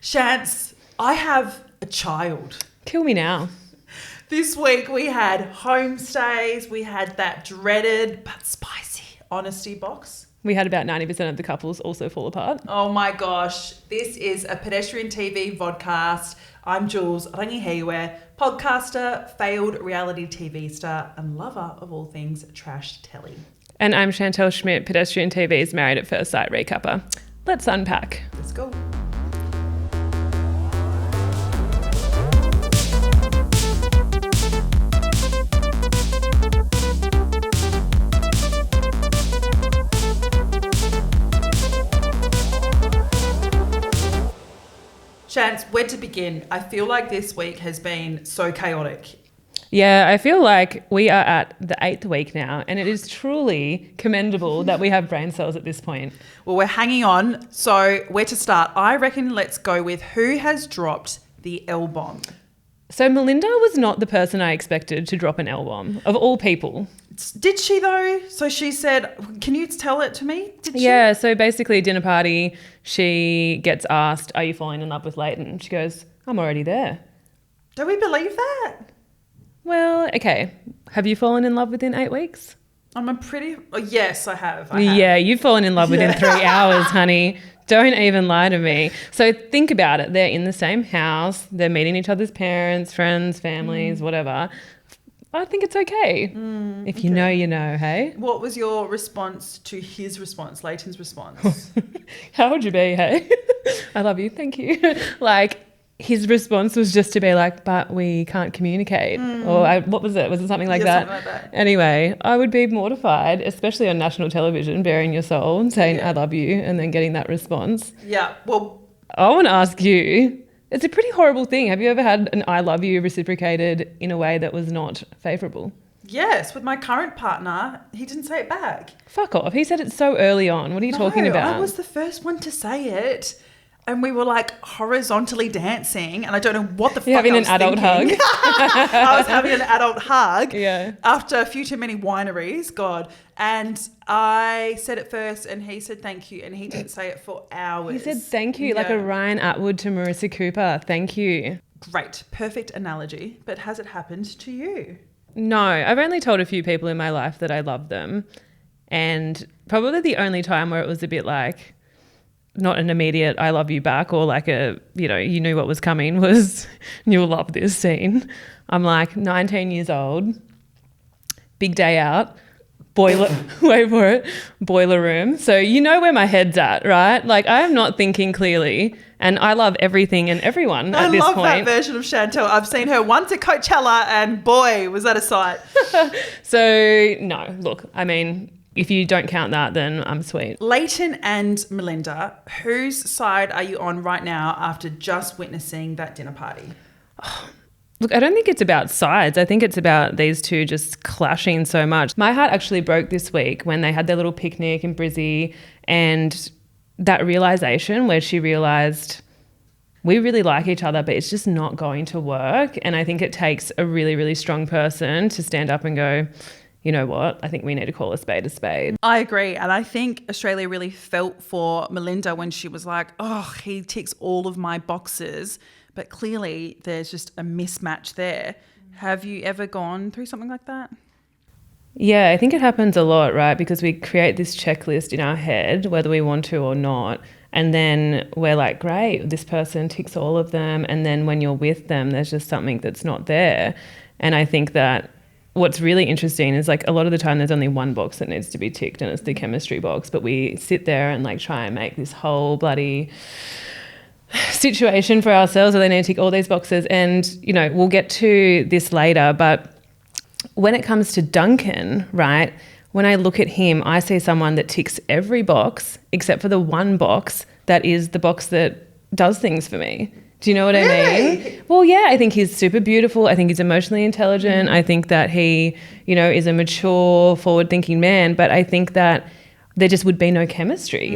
Shants, I have a child. Kill me now. This week we had Homestays. We had that dreaded but spicy honesty box. We had about 90% of the couples also fall apart. Oh my gosh. This is a Pedestrian TV vodcast. I'm Jules Rangihiwe, podcaster, failed reality TV star and lover of all things trash telly. And I'm Chantel Schmidt, Pedestrian TV's Married at First Sight recapper. Let's unpack. Let's go. Chance, where to begin? I feel like this week has been so chaotic. Yeah, I feel like we are at the 8th week now, and it is truly commendable that we have brain cells at this point. Well, we're hanging on. So where to start? I reckon let's go with who has dropped the L-bomb. So Melinda was not the person I expected to drop an L-bomb, of all people. Did she though? So she said, can you tell it to me? Did she? Yeah, so basically dinner party, she gets asked, are you falling in love with Leighton? She goes, I'm already there. Do we believe that? Well, okay. Have you fallen in love within 8 weeks? Yes, I have. Yeah, you've fallen in love within 3 hours, honey. Don't even lie to me. So think about it. They're in the same house. They're meeting each other's parents, friends, families, whatever. I think it's okay. If you know, you know, hey? What was your response to his response, Leighton's response? How would you be, hey? I love you. Thank you. Like, his response was just to be like, but we can't communicate. Or what was it? Was it something like that? Something like that. Anyway, I would be mortified, especially on national television, bearing your soul and saying, I love you, and then getting that response. Yeah, well... I want to ask you, it's a pretty horrible thing. Have you ever had an I love you reciprocated in a way that was not favourable? Yes, with my current partner, he didn't say it back. Fuck off. He said it so early on. What are you talking about? I was the first one to say it. And we were like horizontally dancing, and I don't know what the fuck I was having an adult thinking. hug. I was having an adult hug. Yeah. After a few too many wineries, God. And I said it first, and he said thank you, and he didn't say it for hours. He said thank you, like a Ryan Atwood to Marissa Cooper. Thank you. Great, perfect analogy. But has it happened to you? No, I've only told a few people in my life that I love them, and probably the only time where it was a bit like, not an immediate I love you back or like a, you knew what was coming was you'll love this scene. I'm like 19 years old, big day out, boiler room. So you know where my head's at, right? Like I am not thinking clearly and I love everything and everyone at this point. I love that version of Chantel. I've seen her once at Coachella and boy, was that a sight. So no, look, I mean, if you don't count that, then I'm sweet. Leighton and Melinda, whose side are you on right now after just witnessing that dinner party? Look, I don't think it's about sides. I think it's about these two just clashing so much. My heart actually broke this week when they had their little picnic in Brizzy and that realisation where she realised we really like each other, but it's just not going to work. And I think it takes a really, really strong person to stand up and go, you know what, I think we need to call a spade a spade. I agree. And I think Australia really felt for Melinda when she was like, oh, he ticks all of my boxes. But clearly there's just a mismatch there. Have you ever gone through something like that? Yeah, I think it happens a lot, right? Because we create this checklist in our head, whether we want to or not. And then we're like, great, this person ticks all of them. And then when you're with them, there's just something that's not there. And I think that what's really interesting is like a lot of the time there's only one box that needs to be ticked and it's the chemistry box, but we sit there and like try and make this whole bloody situation for ourselves where they need to tick all these boxes. And, we'll get to this later, but when it comes to Duncan, right, when I look at him, I see someone that ticks every box except for the one box that is the box that does things for me. Do you know what I mean? Well, yeah, I think he's super beautiful. I think he's emotionally intelligent. I think that he, is a mature, forward-thinking man. But I think that there just would be no chemistry,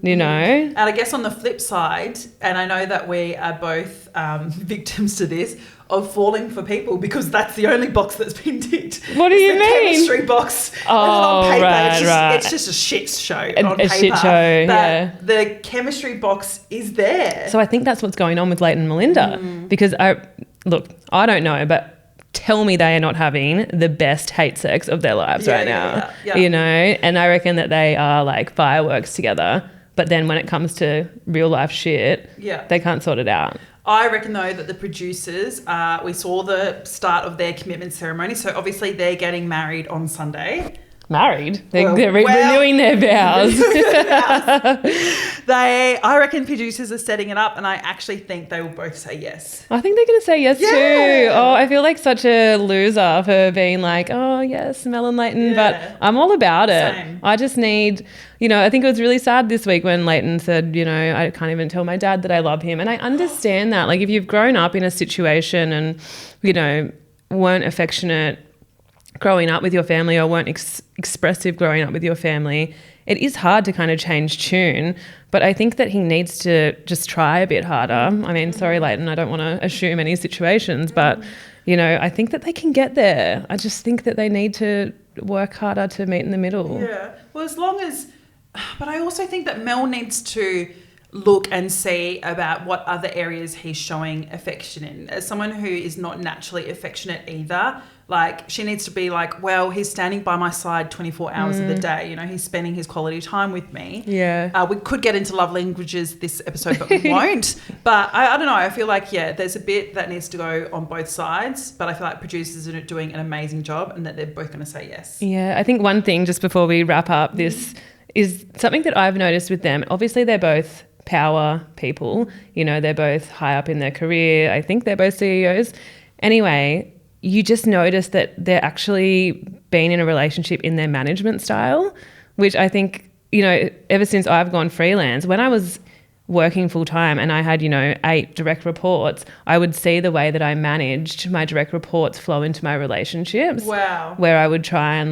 you know? And I guess on the flip side, and I know that we are both victims to this, of falling for people because that's the only box that's been ticked. What do you mean? Chemistry box. Oh, and then on paper, right. it's just a shit show on A paper. shit show, but yeah. the chemistry box is there. So I think that's what's going on with Leighton and Melinda because I don't know, but tell me they are not having the best hate sex of their lives right now, you know? And I reckon that they are like fireworks together, but then when it comes to real life shit, they can't sort it out. I reckon, though, that the producers, we saw the start of their commitment ceremony. So obviously they're getting married on Sunday. Married? They're renewing their vows. I reckon producers are setting it up, and I actually think they will both say yes. I think they're going to say yes too. Oh, I feel like such a loser for being like, oh, yes, Mel and Leighton, but I'm all about it. Same. I just need, I think it was really sad this week when Leighton said, I can't even tell my dad that I love him. And I understand that. Like if you've grown up in a situation and, weren't affectionate growing up with your family or weren't expressive growing up with your family, it is hard to kind of change tune. But I think that he needs to just try a bit harder. I mean, sorry, Leighton, I don't want to assume any situations, but, I think that they can get there. I just think that they need to work harder to meet in the middle. Yeah. Well, but I also think that Mel needs to look and see about what other areas he's showing affection in. As someone who is not naturally affectionate either, like she needs to be like, well, he's standing by my side 24 hours of the day. He's spending his quality time with me. Yeah. We could get into love languages this episode, but we won't. But I don't know. I feel like, there's a bit that needs to go on both sides, but I feel like producers are doing an amazing job and that they're both going to say yes. Yeah. I think one thing just before we wrap up this is something that I've noticed with them. Obviously, they're both power people. They're both high up in their career. I think they're both CEOs. Anyway, you just notice that they're actually been in a relationship in their management style, which I think, ever since I've gone freelance, when I was working full time and I had, 8 direct reports, I would see the way that I managed my direct reports flow into my relationships. Wow. Where I would try and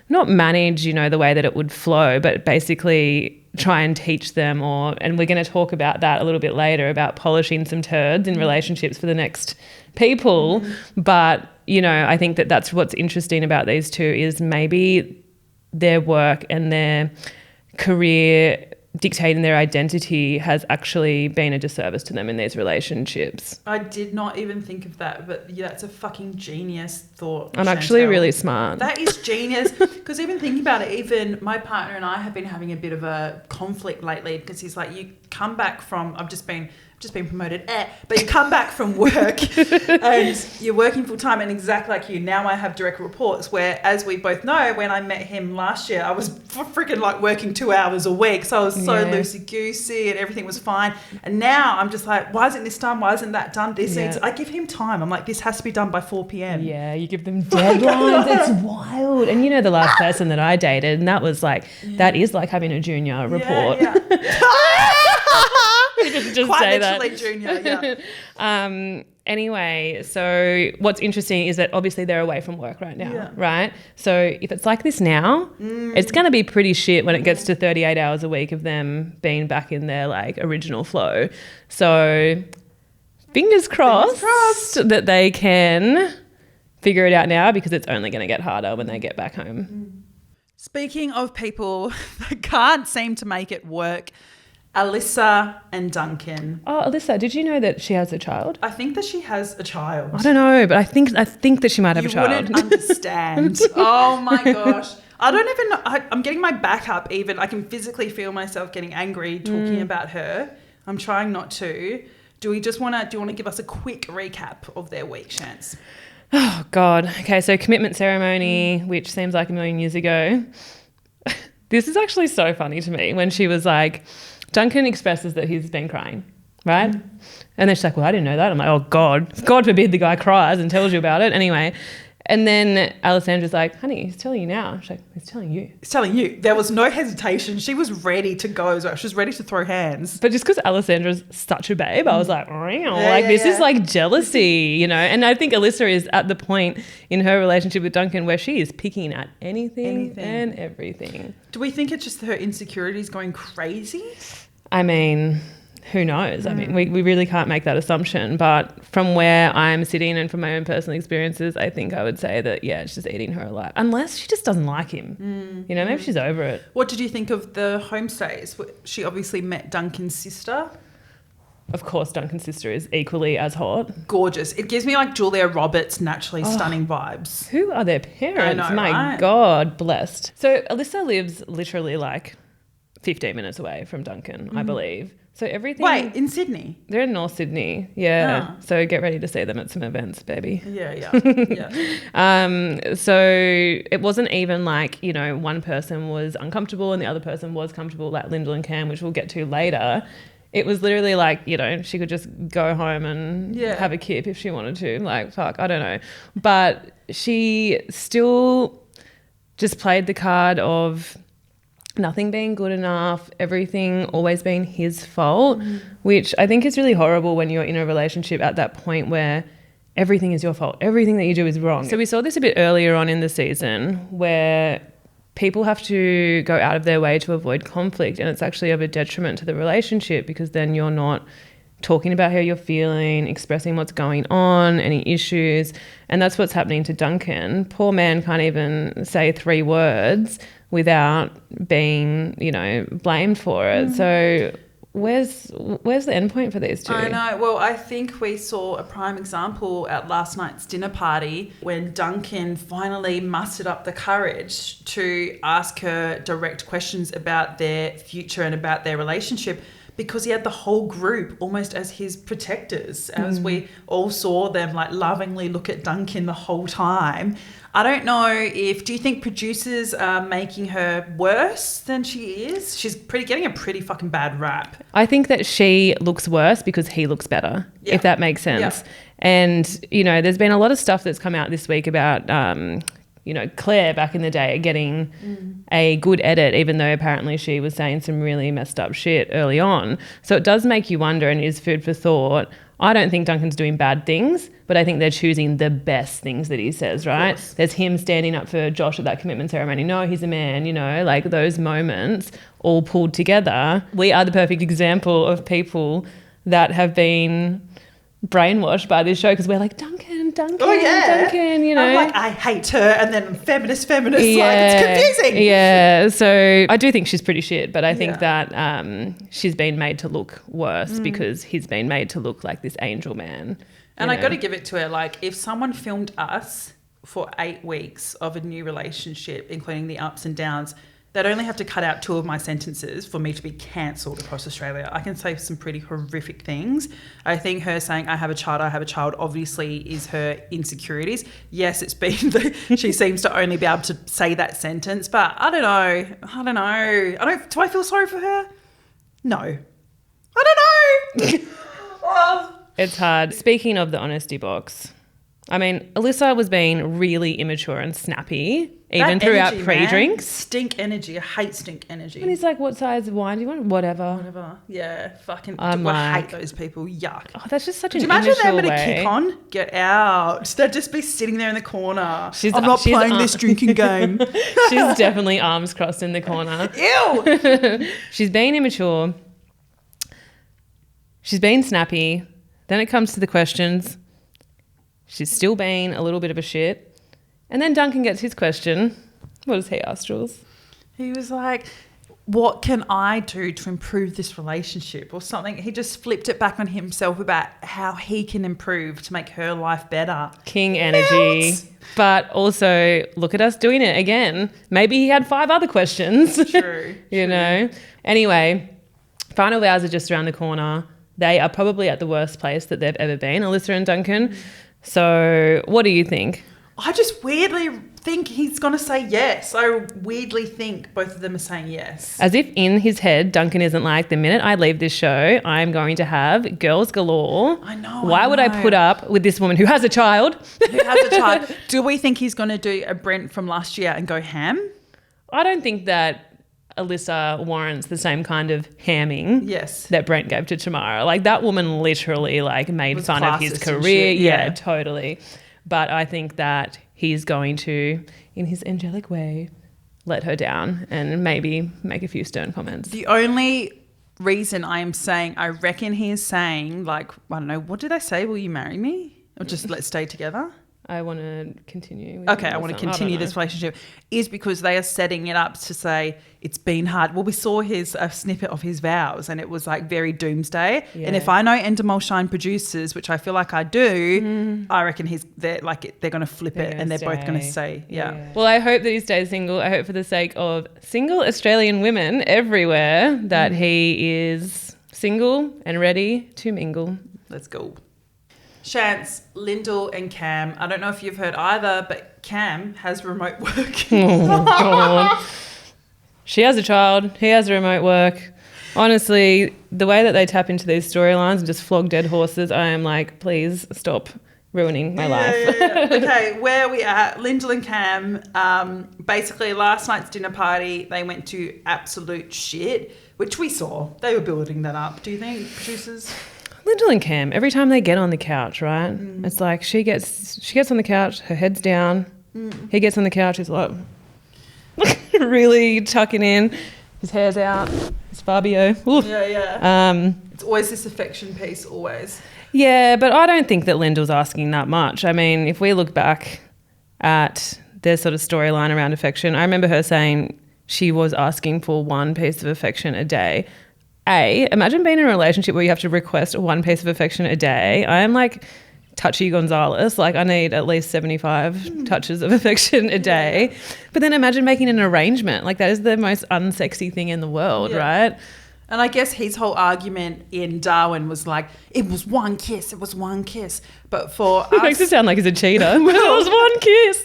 not manage, the way that it would flow, but basically try and teach them and we're going to talk about that a little bit later about polishing some turds in relationships for the next people. But, I think that that's what's interesting about these two is maybe their work and their career dictating their identity has actually been a disservice to them in these relationships. I did not even think of that, but it's a fucking genius thought. I'm actually really smart. That is genius, because even thinking about it, even my partner and I have been having a bit of a conflict lately because he's like, you come back from, I've just been promoted, but you come back from work and you're working full time, and exactly like you, now I have direct reports where, as we both know, when I met him last year, I was freaking working 2 hours a week. So I was so loosey-goosey and everything was fine. And now I'm just like, why isn't this done? Why isn't that done? I give him time. I'm like, this has to be done by 4 p.m. Yeah, you give them deadlines. It's wild. And the last person that I dated, and that was that is like having a junior report. Yeah. Just Quite say literally that. junior, yeah. Anyway, so what's interesting is that obviously they're away from work right now, right? So if it's like this now, it's going to be pretty shit when it gets to 38 hours a week of them being back in their original flow. So fingers crossed that they can figure it out now, because it's only going to get harder when they get back home. Speaking of people that can't seem to make it work, Alyssa and Duncan. Oh, Alyssa, did you know that she has a child? I think that she has a child. I don't know, but I think that she might have a child. You wouldn't understand. Oh my gosh. I don't even know. I'm getting my back up even. I can physically feel myself getting angry talking about her. I'm trying not to. Do you want to give us a quick recap of their week, Chance? Oh, God. Okay, so commitment ceremony, which seems like a million years ago. This is actually so funny to me when she was like, Duncan expresses that he's been crying, right? And then she's like, well, I didn't know that. I'm like, oh, God forbid the guy cries and tells you about it. Anyway, And then Alessandra's like, honey, he's telling you now. She's like, he's telling you. It's telling you. There was no hesitation. She was ready to go as well. She was ready to throw hands. But just because Alessandra's such a babe, I was like, this is like jealousy, you know? And I think Alyssa is at the point in her relationship with Duncan where she is picking at anything. And everything. Do we think it's just her insecurities going crazy? I mean, who knows? I mean, we really can't make that assumption. But from where I'm sitting and from my own personal experiences, I think I would say that, yeah, it's just eating her alive. Unless she just doesn't like him. You know, maybe she's over it. What did you think of the Homestays? She obviously met Duncan's sister. Of course, Duncan's sister is equally as hot. Gorgeous. It gives me like Julia Roberts naturally stunning vibes. Who are their parents? I know, My right? God, blessed. So Alyssa lives literally like 15 minutes away from Duncan, I believe. So everything... Wait, in Sydney? They're in North Sydney, yeah. Oh. So get ready to see them at some events, baby. Yeah. So it wasn't even like, you know, one person was uncomfortable and the other person was comfortable, like Lyndall and Cam, which we'll get to later. It was literally like, you know, she could just go home and have a kip if she wanted to. Like, fuck, I don't know. But she still just played the card of nothing being good enough, everything always being his fault, which I think is really horrible when you're in a relationship at that point where everything is your fault. Everything that you do is wrong. So we saw this a bit earlier on in the season where people have to go out of their way to avoid conflict, and it's actually of a detriment to the relationship because then you're not talking about how you're feeling, expressing what's going on, any issues. And that's what's happening to Duncan. Poor man can't even say 3 words without being, you know, blamed for it. So where's the end point for these two? I know. Well, I think we saw a prime example at last night's dinner party when Duncan finally mustered up the courage to ask her direct questions about their future and about their relationship, because he had the whole group almost as his protectors, as we all saw them like lovingly look at Duncan the whole time. I don't know do you think producers are making her worse than she is? She's getting a pretty fucking bad rap. I think that she looks worse because he looks better, if that makes sense. Yeah. And, you know, there's been a lot of stuff that's come out this week about, you know, Claire back in the day getting a good edit, even though apparently she was saying some really messed up shit early on. So it does make you wonder and is food for thought. I don't think Duncan's doing bad things, but I think they're choosing the best things that he says, right? There's him standing up for Josh at that commitment ceremony. No, he's a man, you know, like those moments all pulled together. We are the perfect example of people that have been brainwashed by this show because we're like, Duncan, you know. I'm like, I hate her, and then feminist, like, it's confusing. Yeah, so I do think she's pretty shit, but I think that she's been made to look worse because he's been made to look like this angel man. And I got to give it to her, like, if someone filmed us for 8 weeks of a new relationship, including the ups and downs, they'd only have to cut out 2 of my sentences for me to be cancelled across Australia. I can say some pretty horrific things. I think her saying, I have a child, obviously is her insecurities. Yes, it's been she seems to only be able to say that sentence, but I don't know. Do I feel sorry for her? No. I don't know. Oh. It's hard. Speaking of the honesty box, I mean, Alyssa was being really immature and snappy, even throughout pre-drinks. Stink energy. I hate stink energy. And he's like, what size of wine do you want? Whatever. Yeah, fucking. I hate those people. Yuck. Oh, that's just such an immature way. Do you imagine them way. at a kick on? Get out. They'd just be sitting there in the corner. I'm not playing this drinking game. She's definitely arms crossed in the corner. Ew. She's being immature. She's being snappy. Then it comes to the questions. She's still being a little bit of a shit. And then Duncan gets his question. What does he ask, Jules? He was like, what can I do to improve this relationship or something? He just flipped it back on himself about how he can improve to make her life better. King energy. But also, look at us doing it again. Maybe he had 5 other questions. True. You know? Anyway, final vows are just around the corner. They are probably at the worst place that they've ever been, Alyssa and Duncan. So what do you think? I just weirdly think he's going to say yes. I weirdly think both of them are saying yes. As if in his head, Duncan isn't like, the minute I leave this show, I'm going to have girls galore. I know. Why would I put up with this woman who has a child? Who has a child? Do we think he's going to do a Brent from last year and go ham? I don't think that Alyssa warrants the same kind of hamming that Brent gave to Tamara. Like, that woman literally like made fun of his career. Yeah, totally. But I think that he's going to, in his angelic way, let her down and maybe make a few stern comments. The only reason I am saying, I reckon he is saying, like, I don't know, what did they say? Will you marry me? Or just let's stay together? I want to continue. Okay, I want to continue this relationship. Is because they are setting it up to say it's been hard. Well, we saw a snippet of his vows and it was like very doomsday. Yeah. And if I know Endemol Shine producers, which I feel like I do, I reckon they're going to flip it and they're both going to say, yeah. Well, I hope that he stays single. I hope for the sake of single Australian women everywhere that he is single and ready to mingle. Let's go. Shants, Lyndall and Cam. I don't know if you've heard either, but Cam has remote work. Oh, God. She has a child. He has remote work. Honestly, the way that they tap into these storylines and just flog dead horses, I am like, please stop ruining my life. Yeah. Okay, where are we at? Lyndall and Cam, basically last night's dinner party, they went to absolute shit, which we saw. They were building that up. Do you think, producers? Lyndall and Cam, every time they get on the couch, right? It's like she gets on the couch, her head's down. He gets on the couch, he's like really tucking in, his hair's out, his Fabio. Ooh. Yeah. It's always this affection piece, always. Yeah, but I don't think that Lyndall's asking that much. I mean, if we look back at their sort of storyline around affection, I remember her saying she was asking for one piece of affection a day. Imagine being in a relationship where you have to request one piece of affection a day. I am like Touchy Gonzalez. Like, I need at least 75 touches of affection a day. But then imagine making an arrangement. Like, that is the most unsexy thing in the world, right? And I guess his whole argument in Darwin was like, it was one kiss. But for us... It makes it sound like he's a cheater. It was one kiss.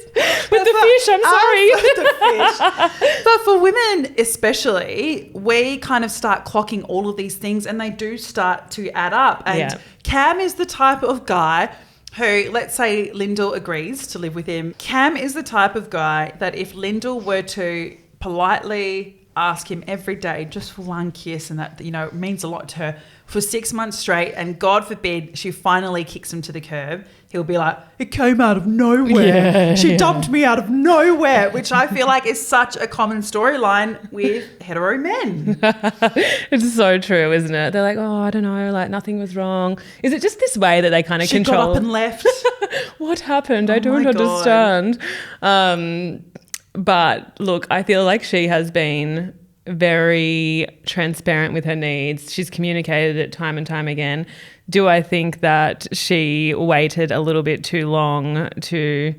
With the fish, I'm sorry. The fish. But for women especially, we kind of start clocking all of these things and they do start to add up. And Cam is the type of guy who, let's say Lyndall agrees to live with him. Cam is the type of guy that if Lyndall were to politely ask him every day just for one kiss, and that, you know, means a lot to her, for 6 months straight, and God forbid she finally kicks him to the curb, he'll be like, it came out of nowhere. She dumped me out of nowhere, which I feel like is such a common storyline with hetero men. It's so true, isn't it? They're like, oh, I don't know, like nothing was wrong. Is it just this way that they kind of control? She got up and left. What happened? I don't understand. But look, I feel like she has been very transparent with her needs. She's communicated it time and time again. Do I think that she waited a little bit too long to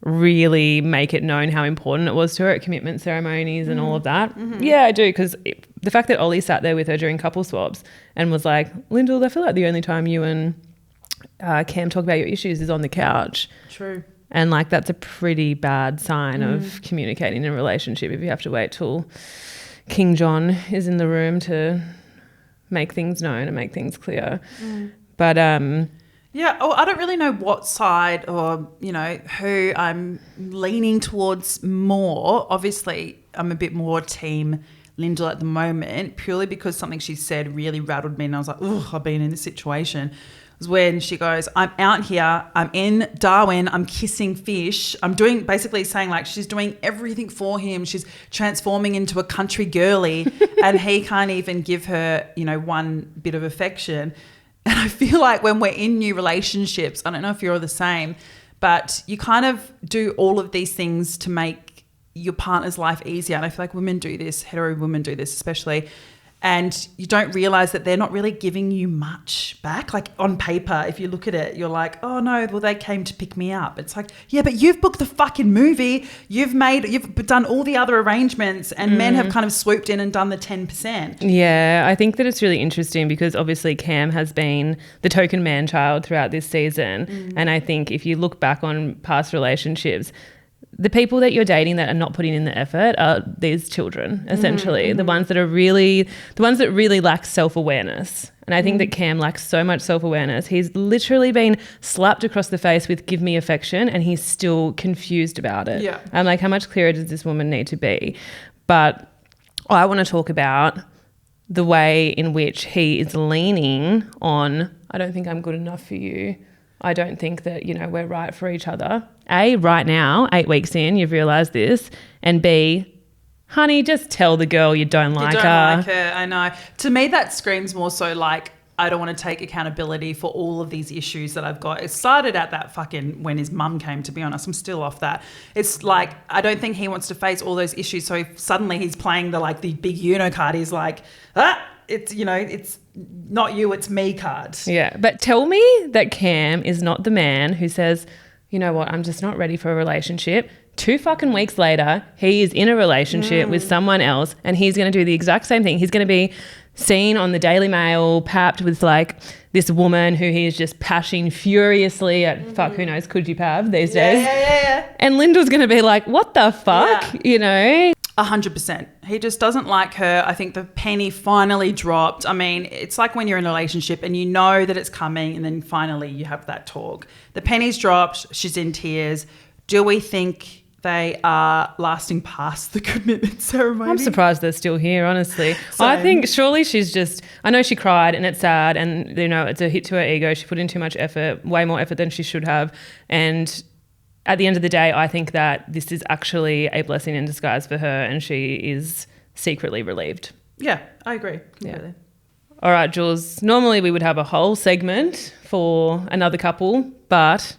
really make it known how important it was to her at commitment ceremonies and all of that? Yeah, I do, because the fact that Ollie sat there with her during couple swaps and was like, Lyndall, I feel like the only time you and Cam talk about your issues is on the couch. True. And like, that's a pretty bad sign of communicating in a relationship if you have to wait till King John is in the room to make things known and make things clear. But I don't really know what side or, you know, who I'm leaning towards more. Obviously, I'm a bit more team Lyndall at the moment, purely because something she said really rattled me and I was like, oh, I've been in this situation. Was when she goes, I'm out here, I'm in Darwin, I'm kissing fish. I'm doing, basically saying like she's doing everything for him. She's transforming into a country girly and he can't even give her, you know, one bit of affection. And I feel like when we're in new relationships, I don't know if you're the same, but you kind of do all of these things to make your partner's life easier. And I feel like women do this, hetero women do this especially. and you don't realise that they're not really giving you much back. Like on paper, if you look at it, you're like, oh no, well they came to pick me up. It's like, yeah, but you've booked the fucking movie, you've done all the other arrangements, and men have kind of swooped in and done the 10%. Yeah, I think that it's really interesting because obviously Cam has been the token man-child throughout this season. And I think if you look back on past relationships, the people that you're dating that are not putting in the effort are these children, essentially. The ones that really lack self-awareness. And I think that Cam lacks so much self-awareness. He's literally been slapped across the face with "give me affection" and he's still confused about it. Yeah. I'm like, how much clearer does this woman need to be? But I want to talk about the way in which he is leaning on, I don't think I'm good enough for you. I don't think that, we're right for each other. A, right now, 8 weeks in, you've realised this. And B, honey, just tell the girl you don't like her. You don't like her, I know. To me, that screams more so like, I don't want to take accountability for all of these issues that I've got. It started at that fucking when his mum came, to be honest. I'm still off that. It's like, I don't think he wants to face all those issues. So suddenly he's playing the big Uno card. He's like, it's, it's not you, it's me card. Yeah, but tell me that Cam is not the man who says, you know what, I'm just not ready for a relationship. 2 fucking weeks later, he is in a relationship with someone else and he's going to do the exact same thing. He's going to be seen on the Daily Mail, papped with this woman who he is just pashing furiously at, who knows, could you pav these days? Yeah. And Lyndall's going to be like, what the fuck, 100%. He just doesn't like her. I think the penny finally dropped. I mean, it's like when you're in a relationship and you know that it's coming and then finally you have that talk. The penny's dropped. She's in tears. Do we think they are lasting past the commitment ceremony? I'm surprised they're still here, honestly. Same. I think surely she's just, I know she cried and it's sad and, it's a hit to her ego. She put in too much effort, way more effort than she should have. And at the end of the day, I think that this is actually a blessing in disguise for her and she is secretly relieved. Yeah, I agree completely. Yeah. All right, Jules, normally we would have a whole segment for another couple, but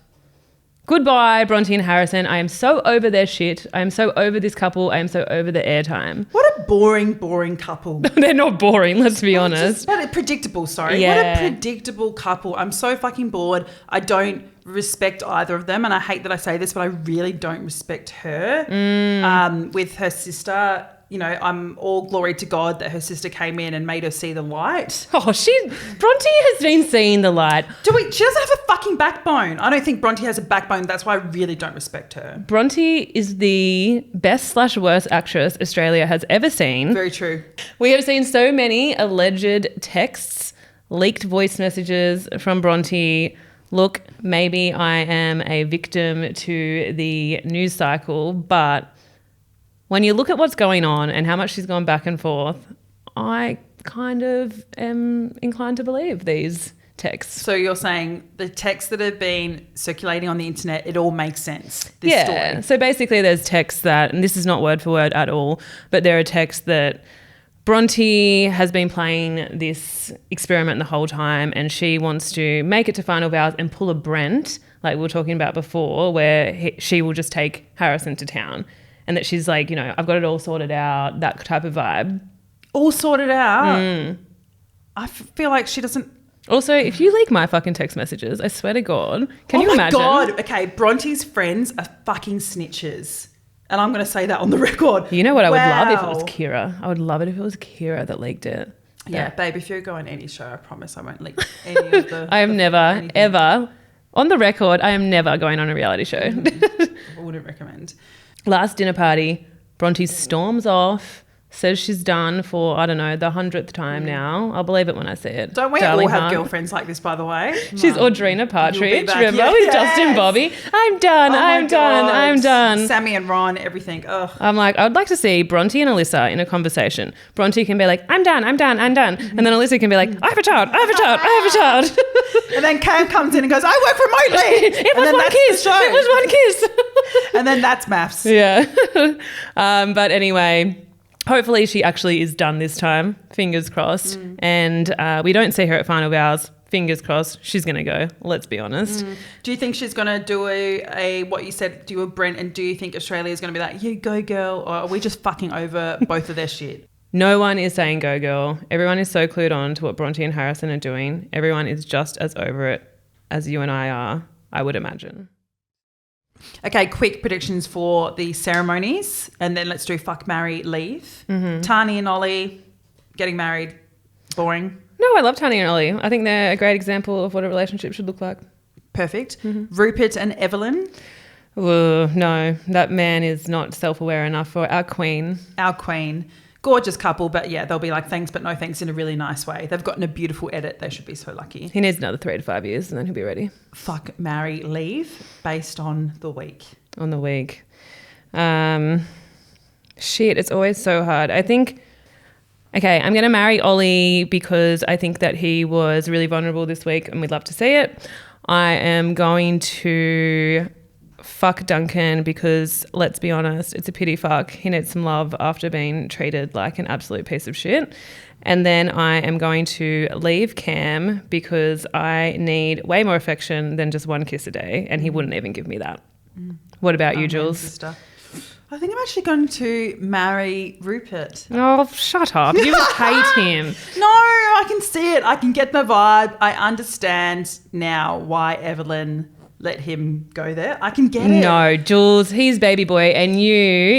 goodbye, Bronte and Harrison. I am so over their shit. I am so over this couple. I am so over the airtime. What a boring couple. They're not boring, let's be honest. But predictable, sorry. Yeah. What a predictable couple. I'm so fucking bored. I don't respect either of them. And I hate that I say this, but I really don't respect her. With her sister, I'm all glory to God that her sister came in and made her see the light. Oh, Bronte has been seeing the light. She doesn't have a fucking backbone. I don't think Bronte has a backbone. That's why I really don't respect her. Bronte is the best/worst actress Australia has ever seen. Very true. We have seen so many alleged texts, leaked voice messages from Bronte. Look, maybe I am a victim to the news cycle, but when you look at what's going on and how much she's gone back and forth, I kind of am inclined to believe these texts. So you're saying the texts that have been circulating on the internet, it all makes sense, this yeah. story. So basically there's texts that, and this is not word for word at all, but there are texts that Bronte has been playing this experiment the whole time and she wants to make it to final vows and pull a Brent, like we were talking about before, where she will just take Harrison to town. And that she's like, I've got it all sorted out, that type of vibe. All sorted out? I feel like she doesn't... Also, if you leak my fucking text messages, I swear to God, can you imagine? Oh my God. Okay, Bronte's friends are fucking snitches. And I'm going to say that on the record. You know what I would love if it was Kira? I would love it if it was Kira that leaked it. Yeah, babe, if you're going any show, I promise I won't leak any of the... I am never, ever, on the record, I am never going on a reality show. I wouldn't recommend. Last dinner party, Bronte storms off, says she's done for, I don't know, the 100th time now. I'll believe it when I see it. Don't we all have girlfriends like this, by the way? She's Audrina Partridge, remember? Yes. With Justin Bobby. I'm done, I'm done. Sammy and Ron, everything. Ugh. I'm like, I would like to see Bronte and Alyssa in a conversation. Bronte can be like, I'm done. And then Alyssa can be like, I have a child. And then Cam comes in and goes, I work remotely. It was one kiss. And then that's MAFS. Yeah. But anyway... Hopefully she actually is done this time, fingers crossed. And we don't see her at final vows, fingers crossed. She's going to go, let's be honest. Do you think she's going to do a what you said, do a Brent, and do you think Australia is going to be like, you go girl, or are we just fucking over both of their shit? No one is saying go girl. Everyone is so clued on to what Bronte and Harrison are doing. Everyone is just as over it as you and I are, I would imagine. Okay, quick predictions for the ceremonies, and then let's do fuck, marry, leave. Tani and Ollie getting married, boring. No, I love Tani and Ollie. I think they're a great example of what a relationship should look like. Perfect. Rupert and Evelyn. No, that man is not self-aware enough for our queen. Our queen. Gorgeous couple, but yeah, they'll be like thanks but no thanks in a really nice way. They've gotten a beautiful edit. They should be so lucky. He needs another 3 to 5 years and then he'll be ready. Fuck, marry, leave based on the week. On the week. Shit, it's always so hard. I think, okay, I'm going to marry Ollie because I think that he was really vulnerable this week and we'd love to see it. I am going to fuck Duncan because, let's be honest, it's a pity fuck. He needs some love after being treated like an absolute piece of shit. And then I am going to leave Cam because I need way more affection than just one kiss a day, and he wouldn't even give me that. What about you, Jules? Sister. I think I'm actually going to marry Rupert. Oh, shut up. You hate him. No, I can see it. I can get the vibe. I understand now why Evelyn let him go there. I can get it. No, Jules, he's baby boy, and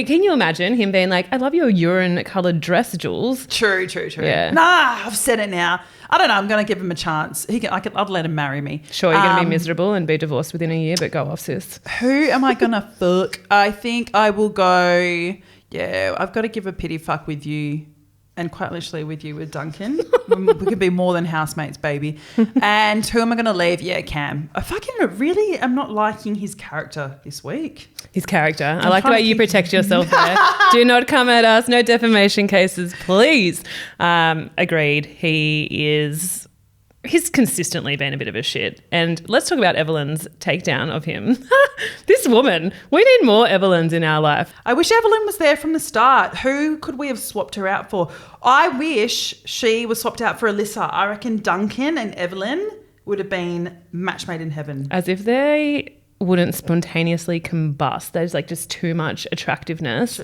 can you imagine him being like, I love your urine-coloured dress, Jules? True. Yeah. Nah, I've said it now. I don't know. I'm going to give him a chance. I'll let him marry me. Sure, you're going to be miserable and be divorced within a year, but go off, sis. Who am I going to fuck? I think I will go, I've got to give a pity fuck with you. And quite literally with you, with Duncan. We could be more than housemates, baby. And who am I going to leave? Yeah, Cam. I fucking really am not liking his character this week. His character. I like the way you protect yourself there. Do not come at us. No defamation cases, please. Agreed. He's consistently been a bit of a shit. And let's talk about Evelyn's takedown of him. This woman, we need more Evelyns in our life. I wish Evelyn was there from the start. Who could we have swapped her out for? I wish she was swapped out for Alyssa. I reckon Duncan and Evelyn would have been match made in heaven. As if they wouldn't spontaneously combust. There's like just too much attractiveness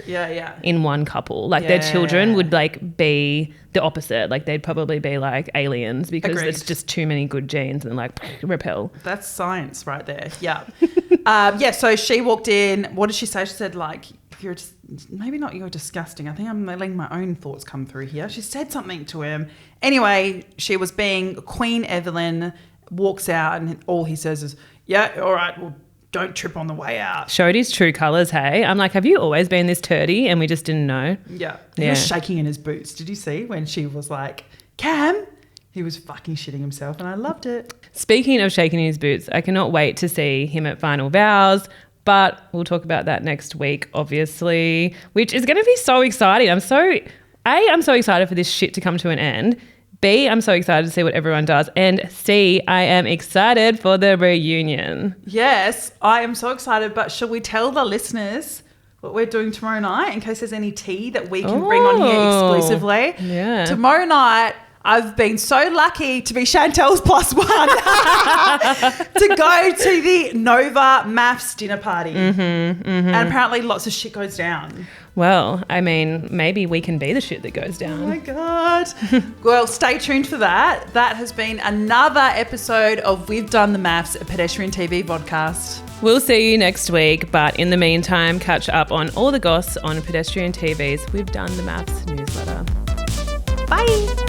in one couple. Like their children would like be the opposite. Like they'd probably be like aliens because there's just too many good genes and like repel. That's science right there. Yeah. So she walked in. What did she say? She said like, you're just, maybe not you're disgusting. I think I'm letting my own thoughts come through here. She said something to him. Anyway, she was being Queen Evelyn, walks out and all he says is, yeah, all right, well, don't trip on the way out. Showed his true colours, hey? I'm like, have you always been this turdy and we just didn't know? Yeah. He was shaking in his boots. Did you see when she was like, Cam? He was fucking shitting himself and I loved it. Speaking of shaking in his boots, I cannot wait to see him at Final Vows, but we'll talk about that next week, obviously, which is going to be so exciting. I'm so excited for this shit to come to an end. B, I'm so excited to see what everyone does. And C, I am excited for the reunion. Yes, I am so excited. But shall we tell the listeners what we're doing tomorrow night in case there's any tea that we can bring on here exclusively? Yeah. Tomorrow night, I've been so lucky to be Chantel's +1 to go to the Nova MAFS dinner party. And apparently lots of shit goes down. Well, I mean, maybe we can be the shit that goes down. Oh my God. Well, stay tuned for that. That has been another episode of We've Done the MAFS, a Pedestrian TV podcast. We'll see you next week, but in the meantime, catch up on all the goss on Pedestrian TV's We've Done the MAFS newsletter. Bye.